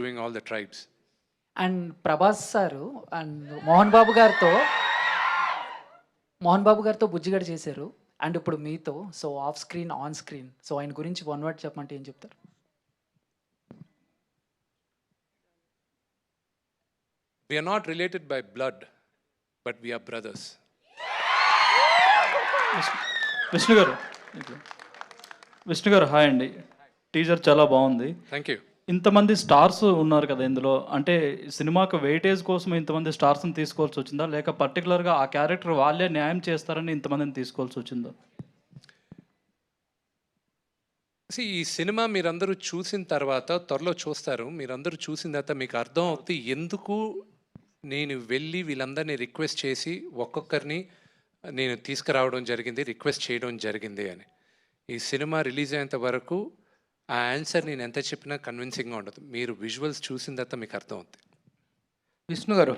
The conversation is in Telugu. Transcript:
doing all the tribes. And Prabhas sir and Mohan Babu గారితో బుజ్జిగాడు చేశారు. అండ్ ఇప్పుడు మీతో. So off screen, on screen. So ఆయన గురించి వన్ వర్డ్ చెప్పమంటే ఏం చెప్తారు? We are not related by blood, but we are brothers. Vishnu గారు హాయ్ అండి. టీజర్ చాలా బాగుంది. Thank you. ఇంతమంది స్టార్స్ ఉన్నారు కదా ఇందులో, అంటే సినిమాకు వెయిటేజ్ కోసం ఇంతమంది స్టార్స్ని తీసుకోవాల్సి వచ్చిందా, లేక పర్టికులర్గా ఆ క్యారెక్టర్ వాళ్ళే న్యాయం చేస్తారని ఇంతమందిని తీసుకోవాల్సి వచ్చిందా? ఈ సినిమా మీరందరూ చూసిన తర్వాత, త్వరలో చూస్తారు, మీరందరూ చూసిన తర్వాత మీకు అర్థం అవుతుంది ఎందుకు నేను వెళ్ళి వీళ్ళందరినీ రిక్వెస్ట్ చేసి ఒక్కొక్కరిని నేను తీసుకురావడం జరిగింది, రిక్వెస్ట్ చేయడం జరిగింది అని. ఈ సినిమా రిలీజ్ అయ్యేంత వరకు ఆ ఆన్సర్ నేను ఎంత చెప్పినా కన్విన్సింగ్గా ఉండదు. మీరు విజువల్స్ చూసిన తర్వాత మీకు అర్థం అవుతుంది. విష్ణు గారు